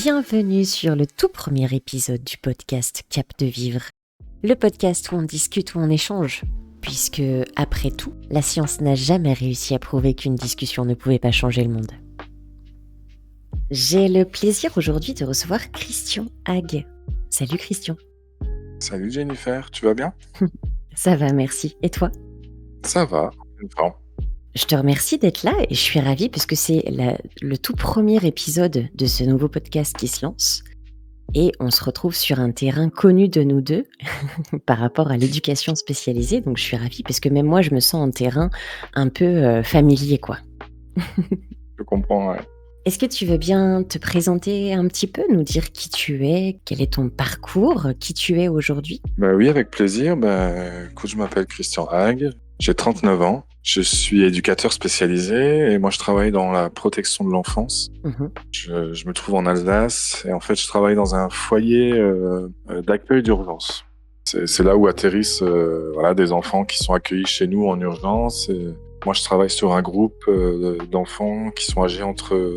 Bienvenue sur le tout premier épisode du podcast Cap de Vivre. Le podcast où on discute, où on échange. Puisque, après tout, la science n'a jamais réussi à prouver qu'une discussion ne pouvait pas changer le monde. J'ai le plaisir aujourd'hui de recevoir Christian Hague. Salut Christian. Salut Jennifer, tu vas bien? Ça va, merci. Et toi? Ça va, une forme. Je te remercie d'être là et je suis ravie puisque c'est le tout premier épisode de ce nouveau podcast qui se lance. Et on se retrouve sur un terrain connu de nous deux par rapport à l'éducation spécialisée. Donc je suis ravie parce que même moi, je me sens en terrain un peu familier, quoi. Je comprends, ouais. Est-ce que tu veux bien te présenter un petit peu, nous dire qui tu es, quel est ton parcours, qui tu es aujourd'hui? Bah oui, avec plaisir. Écoute, je m'appelle Christian Hague, j'ai 39 ans, je suis éducateur spécialisé et moi je travaille dans la protection de l'enfance. Mhm. Je me trouve en Alsace et en fait je travaille dans un foyer d'accueil d'urgence. C'est là où atterrissent des enfants qui sont accueillis chez nous en urgence. Et moi je travaille sur un groupe d'enfants qui sont âgés entre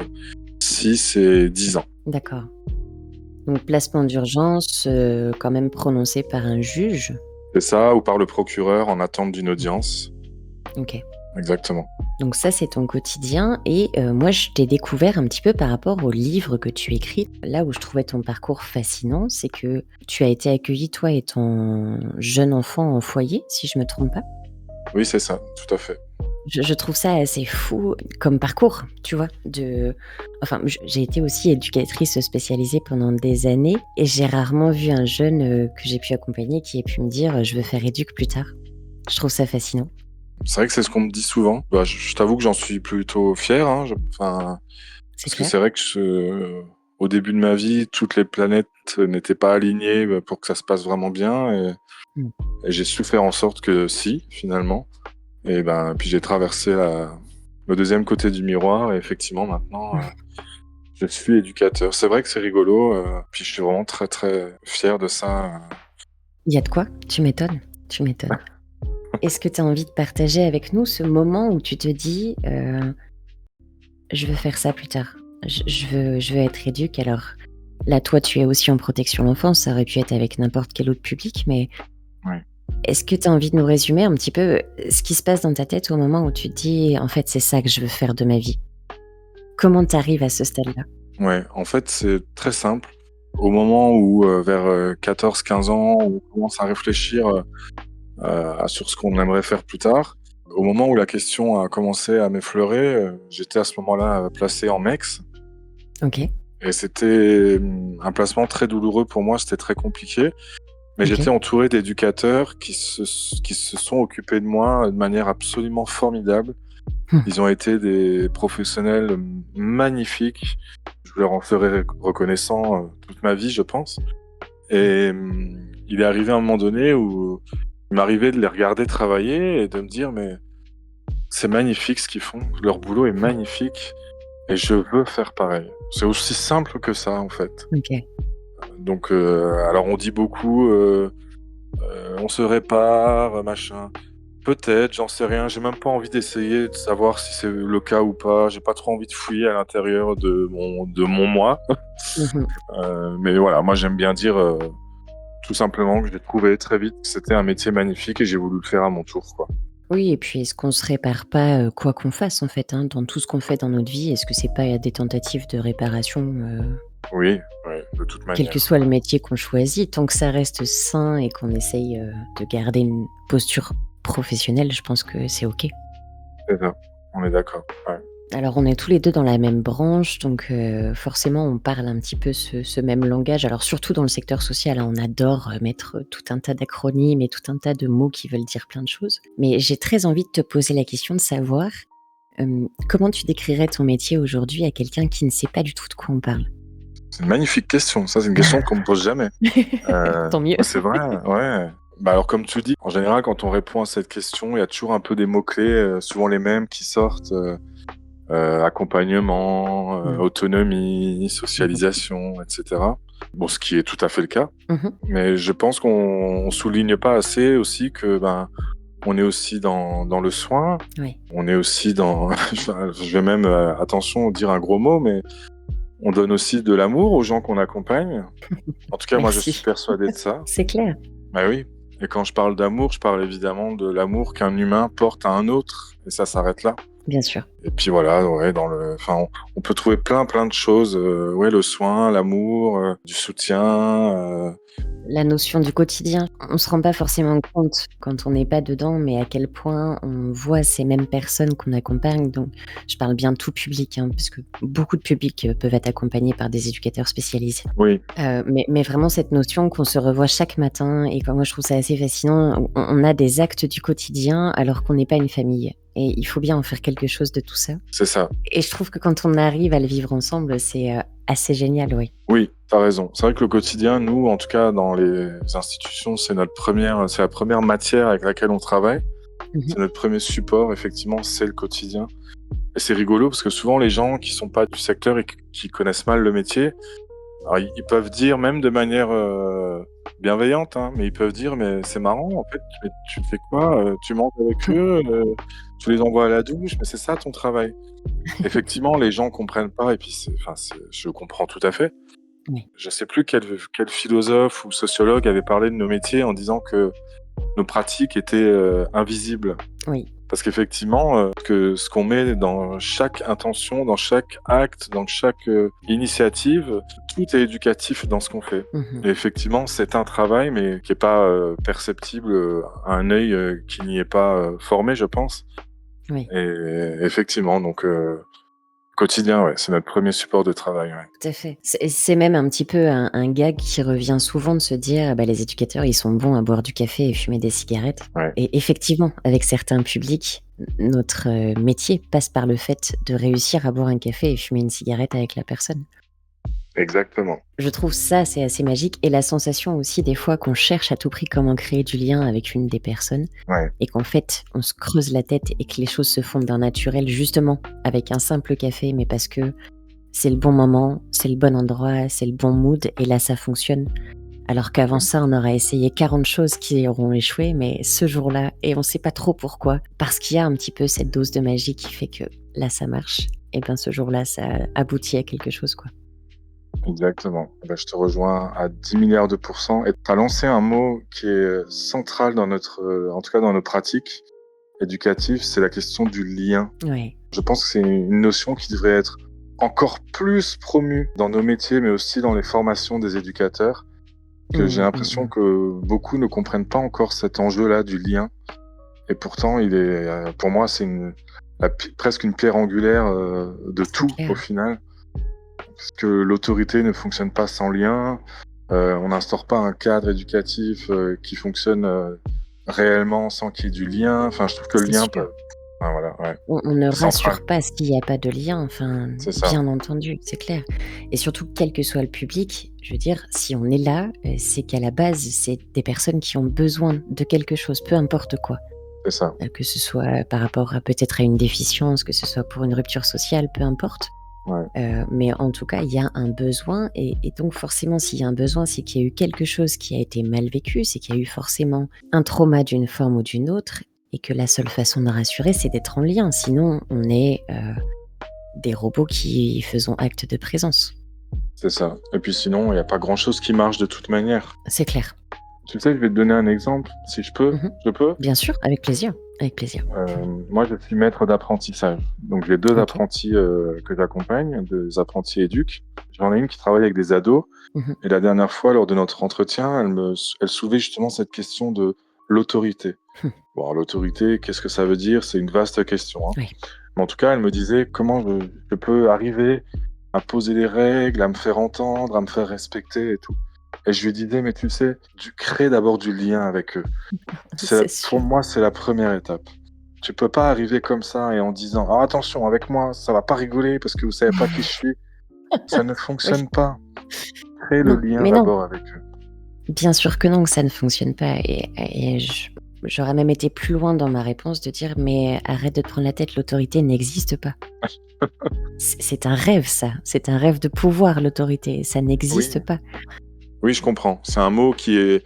6 et 10 ans. D'accord. Donc placement d'urgence quand même prononcé par un juge. C'est ça, ou par le procureur en attente d'une audience. Ok. Exactement. Donc ça, c'est ton quotidien. Et moi, je t'ai découvert un petit peu par rapport au livre que tu écris. Là où je trouvais ton parcours fascinant, c'est que tu as été accueilli, toi et ton jeune enfant, en foyer, si je me trompe pas. Oui, c'est ça, tout à fait. Je trouve ça assez fou comme parcours, tu vois. J'ai été aussi éducatrice spécialisée pendant des années et j'ai rarement vu un jeune que j'ai pu accompagner qui ait pu me dire « je veux faire éduc plus tard ». Je trouve ça fascinant. C'est vrai que c'est ce qu'on me dit souvent. Je t'avoue que j'en suis plutôt fier. C'est Parce que clair. c'est vrai que au début de ma vie, toutes les planètes n'étaient pas alignées pour que ça se passe vraiment bien. Mm. Et j'ai su faire en sorte que si, finalement. Et puis j'ai traversé le deuxième côté du miroir. Et effectivement, maintenant, je suis éducateur. C'est vrai que c'est rigolo. Puis je suis vraiment très, très fier de ça. Il y a de quoi? Tu m'étonnes. Est-ce que tu as envie de partager avec nous ce moment où tu te dis je veux faire ça plus tard, je veux être éduc. Alors là, toi, tu es aussi en protection de l'enfance, ça aurait pu être avec n'importe quel autre public, mais Ouais. est-ce que tu as envie de nous résumer un petit peu ce qui se passe dans ta tête au moment où tu te dis en fait, c'est ça que je veux faire de ma vie? Comment tu arrives à ce stade-là? Ouais, en fait, c'est très simple. Au moment où, vers 14-15 ans, on commence à réfléchir sur ce qu'on aimerait faire plus tard, au moment où la question a commencé à m'effleurer, j'étais à ce moment-là placé en MEX. Ok. Et c'était un placement très douloureux pour moi, c'était très compliqué. Mais Ok. j'étais entouré d'éducateurs qui se sont occupés de moi de manière absolument formidable. Ils ont été des professionnels magnifiques. Je leur en serai reconnaissant toute ma vie, je pense. Et il est arrivé un moment donné où il m'arrivait de les regarder travailler et de me dire mais c'est magnifique ce qu'ils font, leur boulot est magnifique et je veux faire pareil. C'est aussi simple que ça en fait. Ok. Donc alors on dit beaucoup on se répare, machin. Peut-être, j'en sais rien. J'ai même pas envie d'essayer de savoir si c'est le cas ou pas. J'ai pas trop envie de fouiller à l'intérieur de mon moi. Mhm. Mais voilà, moi j'aime bien dire tout simplement que j'ai trouvé très vite que c'était un métier magnifique et j'ai voulu le faire à mon tour, quoi. Oui, et puis est-ce qu'on se répare pas quoi qu'on fasse en fait, hein, dans tout ce qu'on fait dans notre vie? Est-ce que c'est pas des tentatives de réparation Oui, de toute quel que manière. soit le métier qu'on choisit, tant que ça reste sain et qu'on essaye de garder une posture professionnelle, je pense que c'est ok. C'est ça, on est d'accord. Ouais. Alors on est tous les deux dans la même branche, donc forcément on parle un petit peu ce même langage. Alors surtout dans le secteur social, hein, on adore mettre tout un tas d'acronymes et tout un tas de mots qui veulent dire plein de choses. Mais j'ai très envie de te poser la question de savoir comment tu décrirais ton métier aujourd'hui à quelqu'un qui ne sait pas du tout de quoi on parle? C'est une magnifique question. Ça, c'est une question qu'on me pose jamais. Tant mieux. C'est vrai, ouais. Alors comme tu dis, en général, quand on répond à cette question, il y a toujours un peu des mots-clés, souvent les mêmes qui sortent. Accompagnement, autonomie, socialisation, etc. Bon, ce qui est tout à fait le cas. Mhm. Mais je pense qu'on souligne pas assez aussi que on est aussi dans le soin. Oui. On est aussi dans, je vais même attention dire un gros mot, mais on donne aussi de l'amour aux gens qu'on accompagne. En tout cas, moi, je suis Merci. persuadé de ça. C'est clair. Bah oui. Et quand je parle d'amour, je parle évidemment de l'amour qu'un humain porte à un autre. Et ça s'arrête là. Bien sûr. Et puis voilà, ouais, enfin, on peut trouver plein de choses. Ouais, le soin, l'amour, du soutien. La notion du quotidien, on se rend pas forcément compte quand on n'est pas dedans, mais à quel point on voit ces mêmes personnes qu'on accompagne. Donc, je parle bien tout public, hein, parce que beaucoup de publics peuvent être accompagnés par des éducateurs spécialisés. Oui, Mais vraiment cette notion qu'on se revoit chaque matin et moi je trouve ça assez fascinant. On a des actes du quotidien alors qu'on n'est pas une famille et il faut bien en faire quelque chose de tout ça c'est ça. et je trouve que quand on arrive à le vivre ensemble, c'est, assez génial, oui. Oui, t'as raison. C'est vrai que le quotidien, nous, en tout cas, dans les institutions, c'est la première matière avec laquelle on travaille. Mmh. C'est notre premier support, effectivement, c'est le quotidien. Et c'est rigolo parce que souvent, les gens qui sont pas du secteur et qui connaissent mal le métier, alors ils peuvent dire, même de manière bienveillante, hein, mais ils peuvent dire, mais c'est marrant, en fait, mais tu fais quoi? Tu manges avec eux, tu les envoies à la douche, mais c'est ça ton travail. Effectivement, les gens comprennent pas et puis je comprends tout à fait. Oui, Je sais plus quel philosophe ou sociologue avait parlé de nos métiers en disant que nos pratiques étaient invisibles. oui. Parce qu'effectivement, que ce qu'on met dans chaque intention, dans chaque acte, dans chaque initiative, tout est éducatif dans ce qu'on fait. Mmh. Et effectivement, c'est un travail, mais qui est pas perceptible à un œil qui n'y est pas formé, je pense. Oui, Et effectivement, donc quotidien, ouais, c'est notre premier support de travail, ouais. tout à fait. C'est même un petit peu un gag qui revient souvent de se dire: «Ah bah, les éducateurs, ils sont bons à boire du café et fumer des cigarettes» Ouais, et effectivement, avec certains publics, notre, métier passe par le fait de réussir à boire un café et fumer une cigarette avec la personne. exactement. Je trouve ça, c'est assez magique et la sensation aussi des fois qu'on cherche à tout prix comment créer du lien avec une des personnes Ouais, et qu'en fait, on se creuse la tête et que les choses se font d'un naturel justement avec un simple café, mais parce que c'est le bon moment, c'est le bon endroit, c'est le bon mood et là ça fonctionne. Alors qu'avant mmh, ça, on aurait essayé 40 choses qui auront échoué, mais ce jour-là et on sait pas trop pourquoi, parce qu'il y a un petit peu cette dose de magie qui fait que là ça marche et ben ce jour-là ça aboutit à quelque chose, quoi. exactement. Eh ben, je te rejoins à 10 milliards de pourcents et tu as lancé un mot qui est central dans notre, en tout cas dans nos pratiques éducatives, c'est la question du lien. Ouais. Je pense que c'est une notion qui devrait être encore plus promue dans nos métiers, mais aussi dans les formations des éducateurs, que j'ai Mmh, mmh l'impression mh. que beaucoup ne comprennent pas encore cet enjeu-là du lien. Et pourtant, il est, pour moi, c'est presque une pierre angulaire de C'est tout au clair. final. Parce que l'autorité ne fonctionne pas sans lien. On n'instaure pas un cadre éducatif qui fonctionne réellement sans qu'il y ait du lien. Enfin, je trouve que le C'est lien sûr. peut. Enfin, voilà, ouais, On ne c'est central. rassure pas s'il y a pas de lien, enfin, C'est ça, bien entendu, c'est clair et surtout quel que soit le public, je veux dire, si on est là, c'est qu'à la base, c'est des personnes qui ont besoin de quelque chose, peu importe quoi. c'est ça. Que ce soit par rapport à peut-être à une déficience, que ce soit pour une rupture sociale, peu importe. Ouais, Mais en tout cas, il y a un besoin et donc forcément, s'il y a un besoin, c'est qu'il y a eu quelque chose qui a été mal vécu, c'est qu'il y a eu forcément un trauma d'une forme ou d'une autre et que la seule façon de rassurer, c'est d'être en lien. Sinon, on est, des robots qui faisons acte de présence. c'est ça. Et puis sinon, il n'y a pas grand-chose qui marche de toute manière. C'est clair. Tu sais, je vais te donner un exemple, si je peux. Mmh. Je peux? Bien sûr, avec plaisir, avec plaisir. Moi, je suis maître d'apprentissage. Donc, j'ai 2 OK. apprentis, que j'accompagne, 2 apprentis éduques. J'en ai une qui travaille avec des ados Mmh. et la dernière fois, lors de notre entretien, elle soulevait justement cette question de l'autorité. Mmh. Bon, alors l'autorité, qu'est-ce que ça veut dire? C'est une vaste question, hein. Oui. Mais en tout cas, elle me disait: «Comment je peux arriver à poser des règles, à me faire entendre, à me faire respecter et tout?» Et je lui disais: «Mais tu sais, tu crées d'abord du lien avec eux». C'est Pour sûr. moi, c'est la première étape. Tu peux pas arriver comme ça et en disant: «Alors attention, avec moi, ça va pas rigoler parce que vous savez pas qui je suis». Ça ne Oui. fonctionne pas. Crée le Non, lien mais non. d'abord avec eux. Bien sûr que non, que ça ne fonctionne pas et j'aurais même été plus loin dans ma réponse de dire: «Mais arrête de te prendre la tête, l'autorité n'existe pas». C'est un rêve ça, c'est un rêve de pouvoir l'autorité, ça Oui, n'existe pas. oui, je comprends. C'est un mot qui est,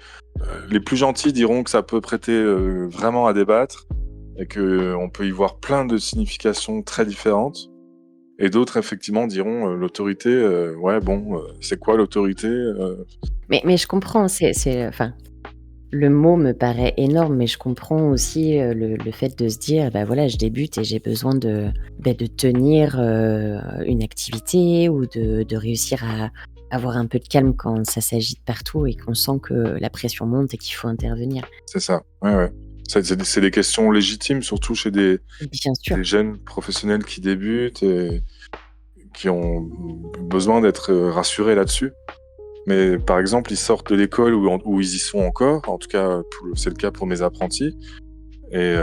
les plus gentils diront que ça peut prêter, vraiment à débattre et qu'on peut y voir plein de significations très différentes. Et d'autres, effectivement, diront l'autorité, ouais, bon, c'est quoi l'autorité Mais je comprends, enfin, le mot me paraît énorme, mais je comprends aussi, le fait de se dire: «Bah, voilà, je débute et j'ai besoin de tenir, une activité ou de réussir à avoir un peu de calme quand ça s'agite partout et qu'on sent que la pression monte et qu'il faut intervenir». C'est ça, ouais, ouais. C'est des questions légitimes, surtout chez Bien sûr, des jeunes professionnels qui débutent et qui ont besoin d'être rassurés là-dessus. Mais par exemple, ils sortent de l'école où ils y sont encore, en tout cas, c'est le cas pour mes apprentis. Et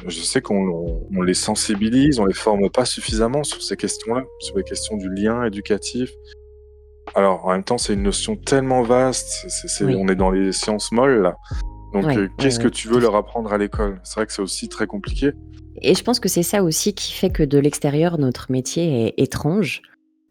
je sais qu'on les sensibilise, on les forme pas suffisamment sur ces questions-là, sur les questions du lien éducatif. Alors, en même temps, c'est une notion tellement vaste, oui, on est dans les sciences molles, là. Donc, oui, oui, qu'est-ce que oui, tu tout veux à fait. leur apprendre à l'école? C'est vrai que c'est aussi très compliqué. Et je pense que c'est ça aussi qui fait que de l'extérieur, notre métier est étrange,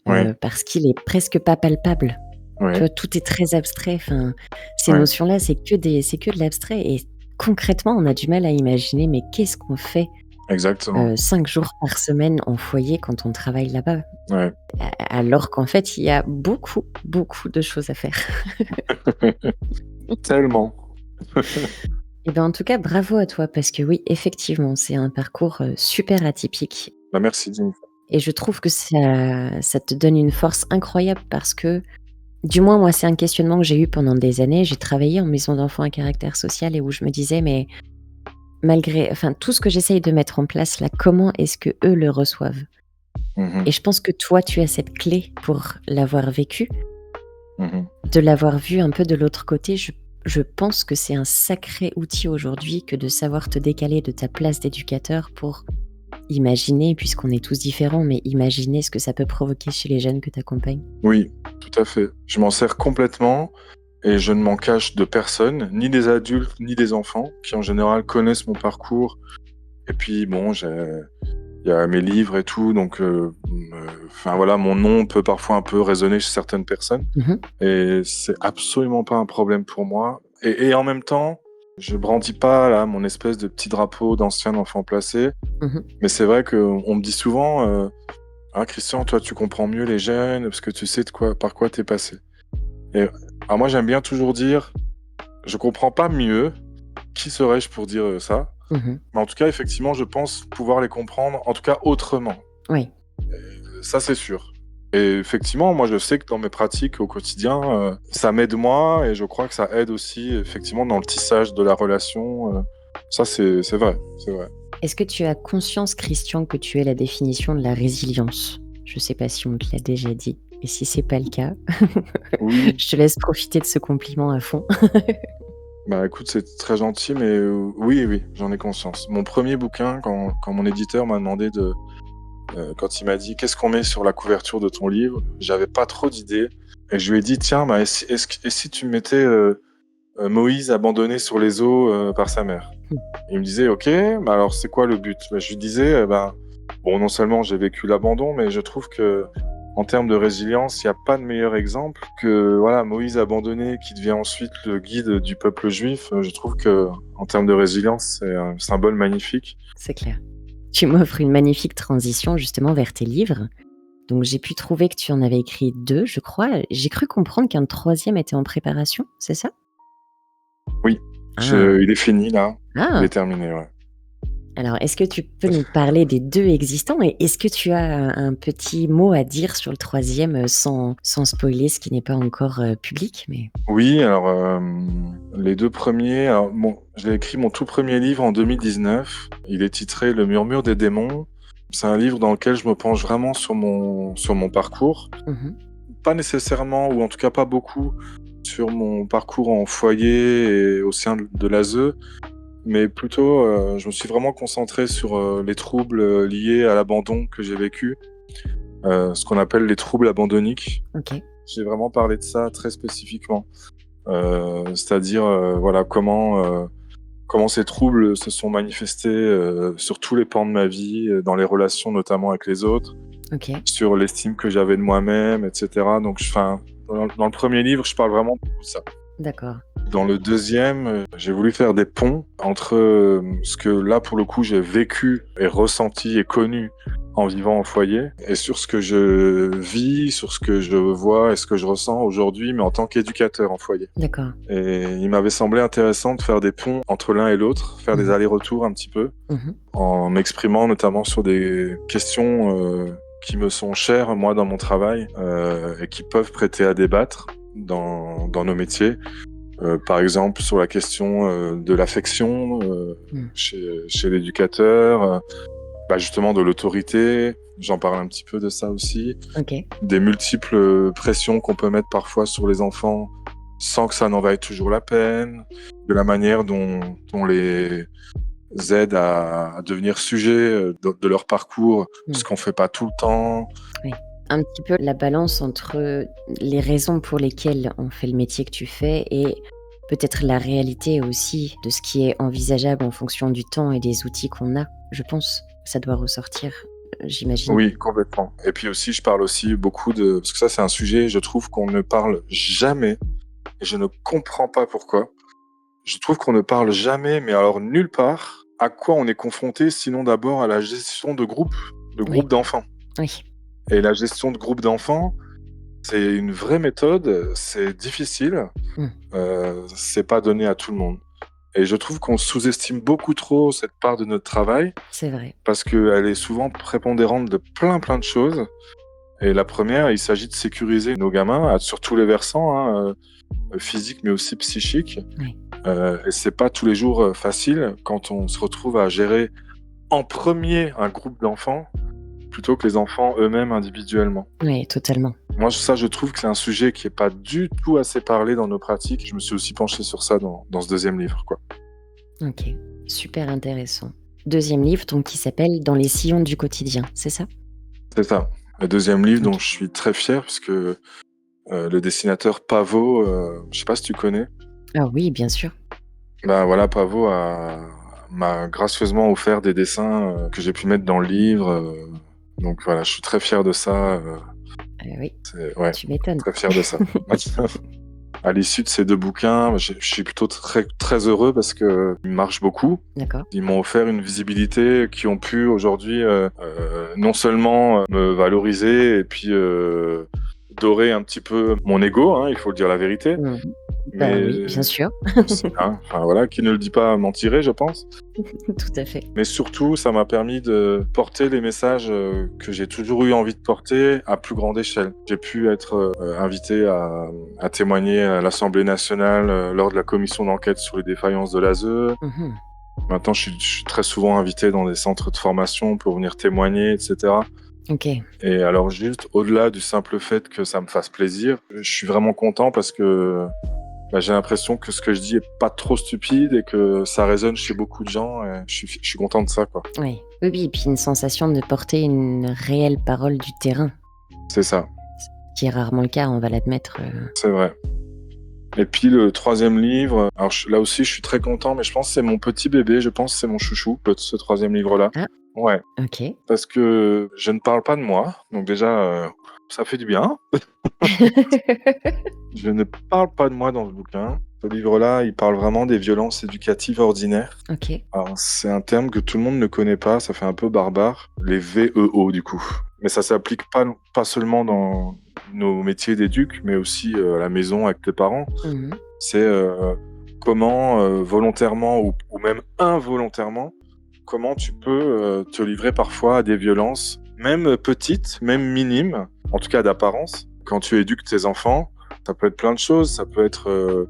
Oui, parce qu'il est presque pas palpable. Tu oui, vois? Tout est très abstrait, enfin, ces oui, notions-là, c'est que de l'abstrait et concrètement, on a du mal à imaginer, mais qu'est-ce qu'on fait, exactement. 5 jours par semaine en foyer quand on travaille là-bas? Ouais. Alors qu'en fait, il y a beaucoup, beaucoup de choses à faire. Tellement. Et ben, en tout cas, bravo à toi parce que oui, effectivement, c'est un parcours, super atypique Bah, merci Jenny. et je trouve que ça te donne une force incroyable parce que, du moins moi, c'est un questionnement que j'ai eu pendant des années. J'ai travaillé en maison d'enfants à caractère social et où je me disais: «Mais malgré enfin, tout ce que j'essaye de mettre en place là, comment est-ce qu'eux le reçoivent?» Mmh. Et je pense que toi, tu as cette clé pour l'avoir vécu, Mmh. de l'avoir vu un peu de l'autre côté. Je pense que c'est un sacré outil aujourd'hui que de savoir te décaler de ta place d'éducateur pour imaginer, puisqu'on est tous différents, mais imaginer ce que ça peut provoquer chez les jeunes que tu accompagnes. Oui, tout à fait. Je m'en sers complètement et je ne m'en cache de personne, ni des adultes, ni des enfants, qui en général connaissent mon parcours. Et puis bon, il y a mes livres et tout, donc enfin voilà, mon nom peut parfois un peu résonner chez certaines personnes Mmh mh. et c'est absolument pas un problème pour moi. Et en même temps, je brandis pas là mon espèce de petit drapeau d'ancien enfant placé, Mmh. mais c'est vrai qu'on me dit souvent, «Ah Christian, toi tu comprends mieux les jeunes parce que tu sais par quoi tu es passé». Et alors moi j'aime bien toujours dire: «Je comprends pas mieux, qui serais-je pour dire, ça?» Mmh. Mais en tout cas, effectivement, je pense pouvoir les comprendre, en tout cas autrement. Oui. Ça, c'est sûr. Et effectivement, moi, je sais que dans mes pratiques au quotidien, ça m'aide moi et je crois que ça aide aussi effectivement dans le tissage de la relation, ça, c'est vrai, c'est vrai. Est-ce que tu as conscience, Christian, que tu es la définition de la résilience? Je sais pas si on te l'a déjà dit et si c'est pas le cas, Oui, je te laisse profiter de ce compliment à fond. bah, écoute, c'est très gentil, mais oui, oui, j'en ai conscience. Mon premier bouquin, quand mon éditeur m'a demandé quand il m'a dit: «Qu'est-ce qu'on met sur la couverture de ton livre?» J'avais pas trop d'idées et je lui ai dit: «Tiens, bah, et si tu mettais, Moïse abandonné sur les eaux, par sa mère?» Mmh. Il me disait: «OK, mais alors c'est quoi le but?» Bah, je lui disais, ben, bon, non seulement j'ai vécu l'abandon, mais je trouve que en termes de résilience, il y a pas de meilleur exemple que, voilà, Moïse abandonné qui devient ensuite le guide du peuple juif. Je trouve que en termes de résilience, c'est un symbole magnifique. C'est clair. Tu m'offres une magnifique transition justement vers tes livres. Donc j'ai pu trouver que tu en avais écrit 2, je crois. J'ai cru comprendre qu'un troisième était en préparation, c'est ça? Oui, Ah! il est fini là, il est Ah! terminé, ouais. Alors est-ce que tu peux nous parler des 2 existants et est-ce que tu as un petit mot à dire sur le troisième sans spoiler ce qui n'est pas encore, public? Mais Oui, alors, les 2 premiers, alors bon, j'ai écrit mon tout premier livre en 2019. Il est titré «Le murmure des démons». C'est un livre dans lequel je me penche vraiment sur mon parcours. mmh mh. Pas nécessairement, ou en tout cas pas beaucoup, sur mon parcours en foyer et au sein de l'ASE, mais plutôt, je me suis vraiment concentré sur, les troubles, liés à l'abandon que j'ai vécu, ce qu'on appelle les troubles abandonniques. OK. J'ai vraiment parlé de ça très spécifiquement. C'est-à-dire, voilà, comment ces troubles se sont manifestés, sur tous les pans de ma vie, dans les relations notamment avec les autres, OK. sur l'estime que j'avais de moi-même et cetera. Donc enfin, dans le premier livre, je parle vraiment de tout ça. D'accord. Dans le deuxième, j'ai voulu faire des ponts entre, ce que là, pour le coup, j'ai vécu et ressenti et connu en vivant en foyer et sur ce que je vis, sur ce que je vois et ce que je ressens aujourd'hui, mais en tant qu'éducateur en foyer. D'accord. Et il m'avait semblé intéressant de faire des ponts entre l'un et l'autre, faire des Mmh. allers-retours un petit peu, Mmh. en m'exprimant notamment sur des questions qui me sont chères, moi, dans mon travail, et qui peuvent prêter à débattre dans nos métiers. Par exemple, sur la question de l'affection Mmh. chez l'éducateur, justement de l'autorité, j'en parle un petit peu de ça aussi, OK. des multiples pressions qu'on peut mettre parfois sur les enfants sans que ça n'en vaille toujours la peine, de la manière dont on les aide à devenir sujet de leur parcours, Mmh. ce qu'on fait pas tout le temps. Oui. Un petit peu la balance entre les raisons pour lesquelles on fait le métier que tu fais et peut-être la réalité aussi de ce qui est envisageable en fonction du temps et des outils qu'on a, je pense. Ça doit ressortir, j'imagine. Oui, complètement. Et puis aussi, je parle aussi beaucoup de... Parce que ça, c'est un sujet, je trouve qu'on ne parle jamais, et je ne comprends pas pourquoi. Je trouve qu'on ne parle jamais, mais alors nulle part, à quoi on est confronté, sinon d'abord à la gestion de Oui, groupes d'enfants. oui. Et la gestion de groupes d'enfants, c'est une vraie méthode, c'est difficile, Mmh. c'est pas donné à tout le monde. Et je trouve qu'on sous-estime beaucoup trop cette part de notre travail, C'est vrai. parce qu'elle est souvent prépondérante de plein de choses. Et la première, il s'agit de sécuriser nos gamins sur tous les versants, hein, physiques mais aussi psychiques. Oui. Et c'est pas tous les jours facile quand on se retrouve à gérer en premier un groupe d'enfants plutôt que les enfants eux-mêmes individuellement. Oui, totalement. Moi, ça, je trouve que c'est un sujet qui est pas du tout assez parlé dans nos pratiques. Je me suis aussi penché sur ça dans ce deuxième livre, quoi. OK. Super intéressant. Deuxième livre donc qui s'appelle «Dans les sillons du quotidien», c'est ça? C'est ça. Le deuxième livre dont OK. je suis très fier puisque le dessinateur Pavot, je sais pas si tu connais. Ah oui, bien sûr. Ben voilà, Pavot m'a gracieusement offert des dessins que j'ai pu mettre dans le livre. Donc voilà, je suis très fier de ça. Oui, Ouais, tu m'étonnes. très fier de ça. À l'issue de ces deux bouquins, je suis plutôt très heureux parce que ils marchent beaucoup. D'accord. Ils m'ont offert une visibilité qui ont pu aujourd'hui non seulement me valoriser et puis dorer un petit peu mon ego, hein, il faut le dire la vérité, Mmh. Bah oui, mais bien sûr. enfin voilà, qui ne le dit pas mentirait, je pense. Tout à fait. Mais surtout, ça m'a permis de porter les messages que j'ai toujours eu envie de porter à plus grande échelle. J'ai pu être invité à témoigner à l'Assemblée nationale lors de la commission d'enquête sur les défaillances de l'ASE. Mmh. Maintenant, je suis très souvent invité dans des centres de formation pour venir témoigner, etc. OK. Et alors juste, au-delà du simple fait que ça me fasse plaisir, je suis vraiment content parce que j'ai l'impression que ce que je dis est pas trop stupide et que ça résonne chez beaucoup de gens et je suis content de ça, quoi. Oui. Oui, oui et puis une sensation de porter une réelle parole du terrain, C'est ça, ce qui est rarement le cas, on va l'admettre, c'est vrai. Et puis le troisième livre, alors là aussi je suis très content, mais je pense que c'est mon petit bébé, je pense que c'est mon chouchou, ce troisième livre-là. Ah, Ouais, OK. parce que je ne parle pas de moi, donc déjà ça fait du bien. Je ne parle pas de moi dans ce bouquin. Ce livre-là, il parle vraiment des violences éducatives ordinaires. OK. Alors, c'est un terme que tout le monde ne connaît pas, ça fait un peu barbare, les VEO du coup. Mais ça s'applique pas seulement dans nos métiers d'éduc, mais aussi à la maison avec tes parents. Mmh. C'est comment, volontairement ou même involontairement, comment tu peux te livrer parfois à des violences, même petites, même minimes, en tout cas d'apparence, quand tu éduques tes enfants. Ça peut être plein de choses, ça peut être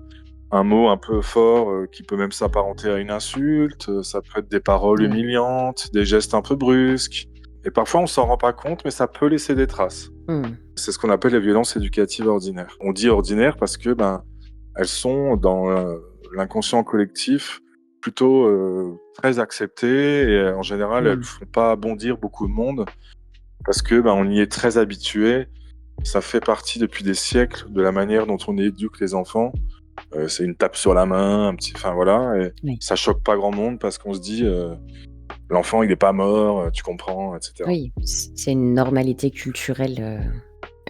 un mot un peu fort qui peut même s'apparenter à une insulte, ça peut être des paroles Ouais. humiliantes, des gestes un peu brusques. Et parfois on s'en rend pas compte, mais ça peut laisser des traces. Mmh. C'est ce qu'on appelle les violences éducatives ordinaires. On dit ordinaires parce que elles sont dans l'inconscient collectif plutôt très acceptées et en général elles Mmh. font pas bondir beaucoup de monde parce que on y est très habitué. Ça fait partie depuis des siècles de la manière dont on éduque les enfants. C'est une tape sur la main, enfin voilà, et Oui. ça choque pas grand monde parce qu'on se dit l'enfant il est pas mort, tu comprends, etc. Oui, c'est une normalité culturelle,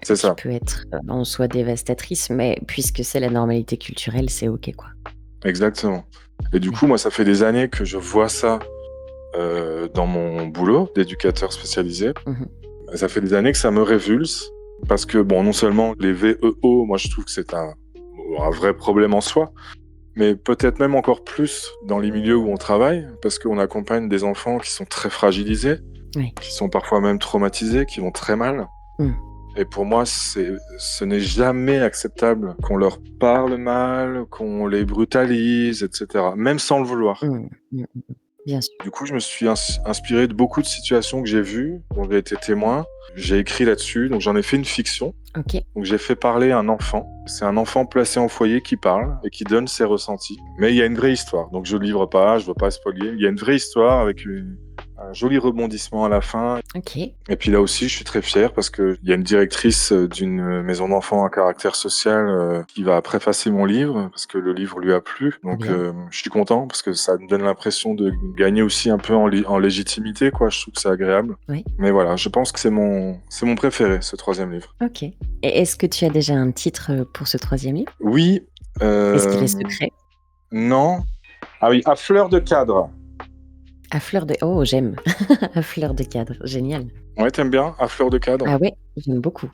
C'est qui ça, peut être, en soi dévastatrice, mais puisque c'est la normalité culturelle, c'est OK, quoi. exactement. Et du Oui. coup, moi, ça fait des années que je vois ça dans mon boulot d'éducateur spécialisé. Mmh. Ça fait des années que ça me révulse parce que, bon, non seulement les VEO, moi je trouve que c'est un vrai problème en soi, mais peut-être même encore plus dans les milieux où on travaille, parce qu'on accompagne des enfants qui sont très fragilisés, Oui. qui sont parfois même traumatisés, qui vont très mal. Mmh. Et pour moi, ce n'est jamais acceptable qu'on leur parle mal, qu'on les brutalise, etc., même sans le vouloir. Mmh. Mmh mh. Bien sûr. Du coup, je me suis inspiré de beaucoup de situations que j'ai vues, dont j'ai été témoin. J'ai écrit là-dessus, donc j'en ai fait une fiction. OK. Donc j'ai fait parler un enfant. C'est un enfant placé en foyer qui parle et qui donne ses ressentis. Mais il y a une vraie histoire, donc je ne livre pas, je ne veux pas spoiler. Il y a une vraie histoire avec un joli rebondissement à la fin. OK. Et puis là aussi, je suis très fier parce qu'il y a une directrice d'une maison d'enfants à caractère social qui va préfacer mon livre parce que le livre lui a plu. Trop Donc bien. je suis content parce que ça me donne l'impression de gagner aussi un peu en légitimité, quoi. Je trouve que c'est agréable. Oui. Mais voilà, je pense que c'est mon préféré, ce 3e livre. OK. Et est-ce que tu as déjà un titre, pour ce 3e livre? Oui, Est-ce qu'il est hem, secret? non. Ah oui, À fleur de cadre. À fleur de oh j'aime. À fleur de cadre, génial. Ouais, t'aimes bien À fleur de cadre? Ah ouais, j'aime beaucoup.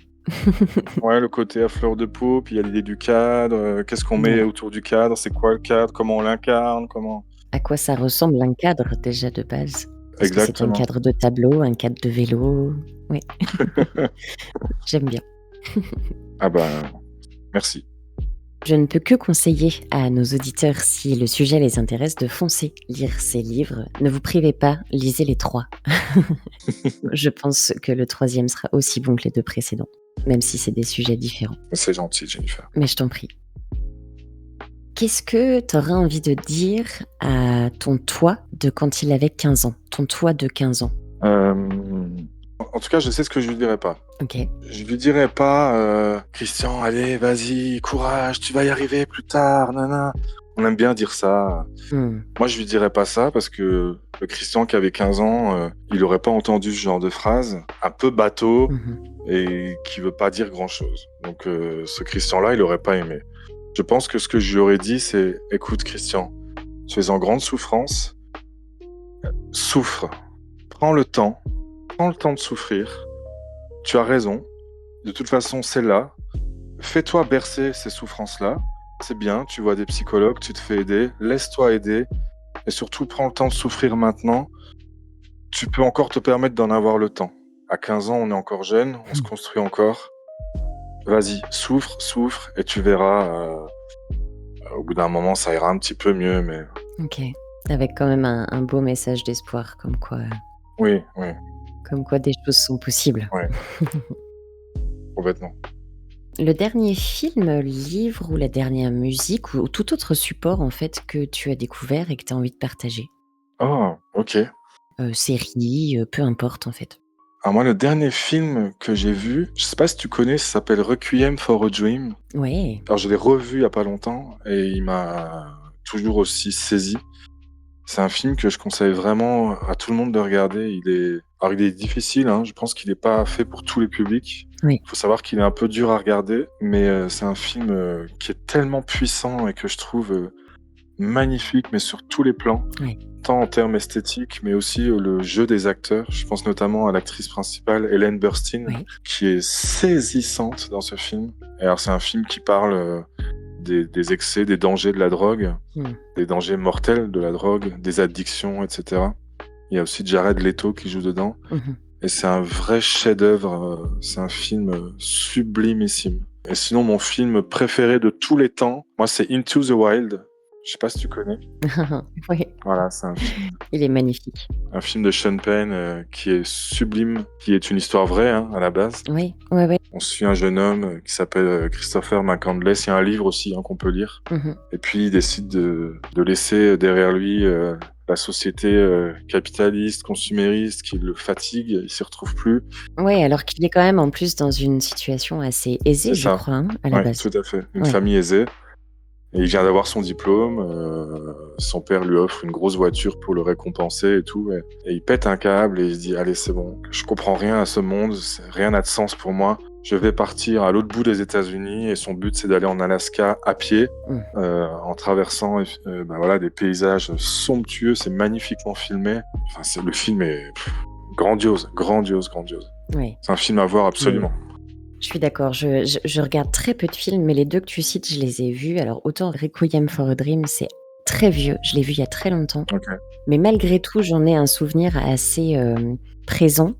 Ouais, le côté à fleur de peau, puis il y a l'idée du cadre, qu'est-ce qu'on met Ouais. autour du cadre? C'est quoi le cadre? Comment on l'incarne? Comment À quoi ça ressemble un cadre déjà de base? Est-ce que c'est un exactement. cadre de tableau, un cadre de vélo? Oui, j'aime bien. Ah bah, merci. Je ne peux que conseiller à nos auditeurs, si le sujet les intéresse, de foncer lire ces livres. Ne vous privez pas, lisez les 3. Je pense que le 3e sera aussi bon que les 2 précédents, même si c'est des sujets différents. C'est gentil, Jennifer. Mais je t'en prie. Qu'est-ce que tu aurais envie de dire à ton toi de quand il avait 15 ans? Ton toi de 15 ans? En tout cas, je sais ce que je lui dirais pas. OK. Je lui dirais pas, «Christian, allez, vas-y, courage, tu vas y arriver plus tard, nin On aime bien dire ça. Mmh. Moi, je lui dirais pas ça parce que le Christian qui avait 15 ans, il aurait pas entendu ce genre de phrase un peu bateau Mmh. et qui veut pas dire grand-chose. Donc ce Christian-là, il aurait pas aimé. Je pense que ce que je lui aurais dit, c'est: «Écoute Christian, tu es en grande souffrance, souffre, prends le temps de souffrir. Tu as raison, de toute façon, c'est là. Fais-toi bercer ces souffrances-là. C'est bien, tu vois des psychologues, tu te fais aider, laisse-toi aider et surtout prends le temps de souffrir maintenant. Tu peux encore te permettre d'en avoir le temps. À 15 ans, on est encore jeune, on se construit encore. Vas-y, souffre, souffre et tu verras, au bout d'un moment, ça ira un petit peu mieux, mais OK. Avec quand même un beau message d'espoir, oui, oui, comme quoi des choses sont possibles. ouais, complètement. Le dernier film, livre ou la dernière musique ou tout autre support en fait que tu as découvert et que tu as envie de partager? Oh, OK. Série, peu importe en fait. Alors moi, le dernier film que j'ai vu, je sais pas si tu connais, ça s'appelle Requiem for a Dream. Ouais. Alors je l'ai revu il y a pas longtemps et il m'a toujours aussi saisi. C'est un film que je conseille vraiment à tout le monde de regarder. Il est difficile, hein, je pense qu'il est pas fait pour tous les publics. Oui. Il faut savoir qu'il est un peu dur à regarder, mais c'est un film, qui est tellement puissant et que je trouve, magnifique, mais sur tous les plans. Ouais. Tant en termes esthétiques, mais aussi, le jeu des acteurs. Je pense notamment à l'actrice principale, Ellen Burstyn, Oui. qui est saisissante dans ce film. Et alors c'est un film qui parle, des excès, des dangers de la drogue, Mmh. des dangers mortels de la drogue, des addictions, et cetera. Il y a aussi Jared Leto qui joue dedans Mmh. et c'est un vrai chef-d'œuvre, c'est un film, sublimissime. Et sinon mon film préféré de tous les temps, moi c'est Into the Wild. Je sais pas si tu connais? Oui, Voilà, c'est il est magnifique. un film de Sean Penn, qui est sublime, qui est une histoire vraie, hein, à la base. Oui, ouais, ouais. On suit un jeune homme, qui s'appelle, Christopher McCandless. Il y a un livre aussi, hein, qu'on peut lire. Mmh. Et puis il décide de laisser derrière lui, la société, capitaliste, consumériste qui le fatigue, il s'y retrouve plus. Ouais, alors qu'il est quand même en plus dans une situation assez aisée, C'est je ça, crois, hein, à la ouais, base? tout à fait. Une Ouais. famille aisée et il vient d'avoir son diplôme, son père lui offre une grosse voiture pour le récompenser et tout et il pète un câble et il se dit: «Allez, c'est bon, je comprends rien à ce monde, rien n'a de sens pour moi. je vais partir à l'autre bout des États-Unis et son but c'est d'aller en Alaska à pied, en traversant voilà, des paysages somptueux, c'est magnifiquement filmé. Enfin, le film est grandiose. Ouais. C'est un film à voir absolument. Je suis d'accord, je regarde très peu de films, mais les 2 que tu cites, je les ai vus. Alors autant Requiem for a Dream, c'est très vieux, je l'ai vu il y a très longtemps. Ok. Mais malgré tout, j'en ai un souvenir assez présent.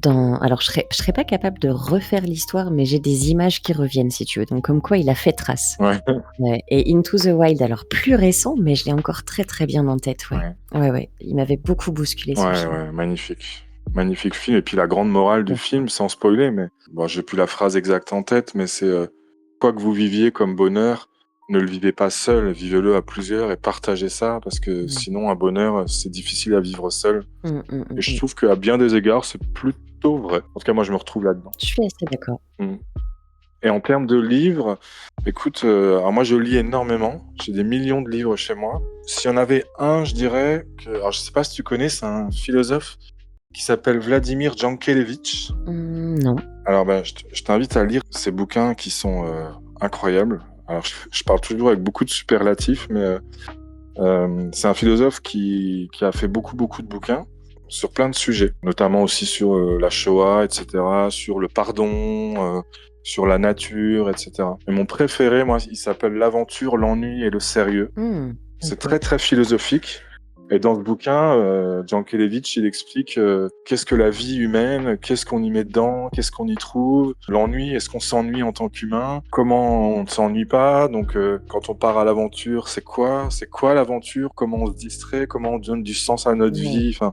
Alors, je serais pas capable de refaire l'histoire, mais j'ai des images qui reviennent, si tu veux. Donc, comme quoi, il a fait trace. Ouais. Ouais. Et Into the Wild, alors plus récent, mais je l'ai encore très très bien en tête. Ouais. Ouais. Il m'avait beaucoup bousculé ce film. Ouais, magnifique. Magnifique film. Et puis la grande morale du film, sans spoiler, mais bon, j'ai plus la phrase exacte en tête, mais c'est quoi que vous viviez comme bonheur, ne le vivez pas seul, vivez-le à plusieurs et partagez ça, parce que sinon un bonheur, c'est difficile à vivre seul. Et je trouve qu'à bien des égards, c'est plutôt vrai. En tout cas, moi, je me retrouve là-dedans. Je suis assez d'accord. Et en termes de livres, écoute, alors moi je lis énormément, j'ai des millions de livres chez moi. S'il y en avait un, je dirais que, alors je sais pas si tu connais, c'est un philosophe qui s'appelle Vladimir Jankélévitch. Non. Alors je t'invite à lire ces bouquins qui sont incroyables. Alors je parle toujours avec beaucoup de superlatifs, mais c'est un philosophe qui a fait beaucoup de bouquins sur plein de sujets, notamment aussi sur la Shoah, etc., sur le pardon, sur la nature, etc. Et mon préféré, moi, il s'appelle L'aventure, l'ennui et le sérieux. C'est très très philosophique. Et dans ce bouquin, Jankélévitch, il explique qu'est-ce que la vie humaine, qu'est-ce qu'on y met dedans, qu'est-ce qu'on y trouve, l'ennui, est-ce qu'on s'ennuie en tant qu'humain, comment on ne s'ennuie pas, donc quand on part à l'aventure, c'est quoi l'aventure, comment on se distrait, comment on donne du sens à notre vie, enfin,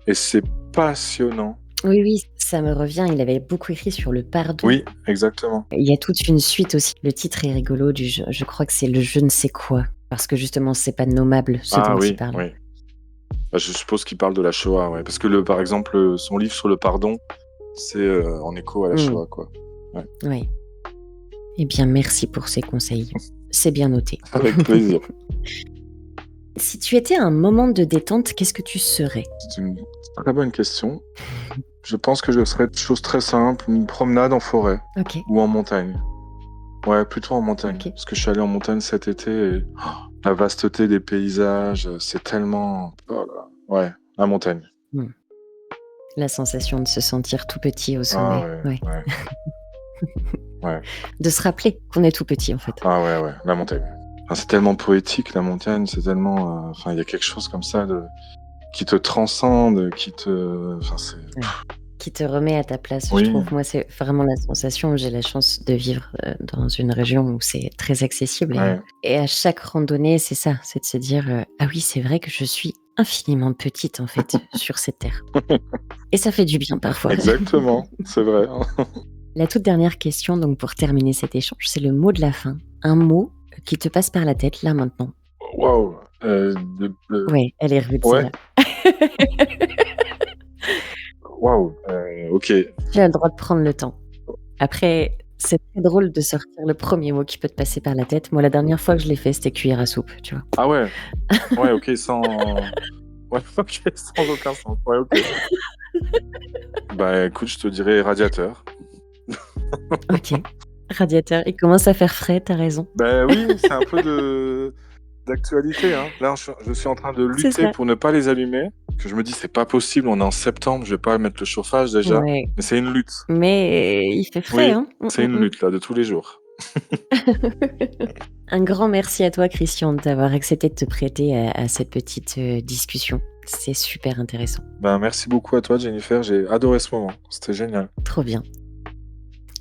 et c'est passionnant. Oui, ça me revient, il avait beaucoup écrit sur le pardon. Oui, exactement. Il y a toute une suite aussi. Le titre est rigolo, je crois que c'est le je ne sais quoi, parce que justement, c'est pas nommable ce dont il parle. Oui. Je suppose qu'il parle de la Shoah, ouais. Parce que par exemple, son livre sur le pardon, c'est en écho à la Shoah, quoi. Ouais. Eh bien, merci pour ces conseils. C'est bien noté. Avec plaisir. Si tu étais un moment de détente, qu'est-ce que tu serais ? C'est une très bonne question. Je pense que je serais de choses très simples, une promenade en forêt ou en montagne. Ouais, plutôt en montagne. Parce que je suis allé en montagne cet été et la vasteté des paysages, c'est tellement... Ouais, la montagne. La sensation de se sentir tout petit au sommet. Ouais. De se rappeler qu'on est tout petit, en fait. Ah ouais, la montagne. Enfin, c'est tellement poétique, la montagne, c'est tellement... Enfin, il y a quelque chose comme ça qui te transcende, qui te... Enfin, c'est... Qui te remet à ta place, je trouve. Moi, c'est vraiment la sensation. J'ai la chance de vivre dans une région où c'est très accessible. Et à chaque randonnée, c'est ça, c'est de se dire ah oui, c'est vrai que je suis infiniment petite, en fait, sur cette terre. Et ça fait du bien parfois. Exactement, c'est vrai. La toute dernière question, donc pour terminer cet échange, c'est le mot de la fin. Un mot qui te passe par la tête, là, maintenant. Waouh. Ouais, elle est rude, celle-là. Waouh, ok. Tu as le droit de prendre le temps. Après, c'est très drôle de sortir le premier mot qui peut te passer par la tête. Moi, la dernière fois que je l'ai fait, c'était cuillère à soupe, tu vois. Ah ouais. Ouais, ok, sans... Ouais, ok, sans aucun sens. Ouais, ok. Bah écoute, je te dirais radiateur. Ok. Radiateur, il commence à faire frais, t'as raison. Bah oui, c'est un peu d'actualité, hein. Là, je suis en train de lutter pour ne pas les allumer. Que je me dis, c'est pas possible, on est en septembre, je vais pas mettre le chauffage déjà. Ouais. Mais c'est une lutte. Mais il fait frais, hein. C'est une lutte, là, de tous les jours. Un grand merci à toi, Christian, d'avoir accepté de te prêter à cette petite discussion. C'est super intéressant. Ben, merci beaucoup à toi, Jennifer. J'ai adoré ce moment. C'était génial. Trop bien.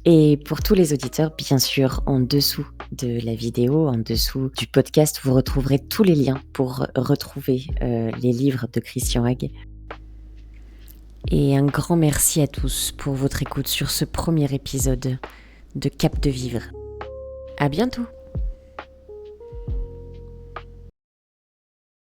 Et pour tous les auditeurs, bien sûr, en dessous de la vidéo, en dessous du podcast, vous retrouverez tous les liens pour retrouver les livres de Christian Hague. Et un grand merci à tous pour votre écoute sur ce premier épisode de Cap de Vivre. À bientôt!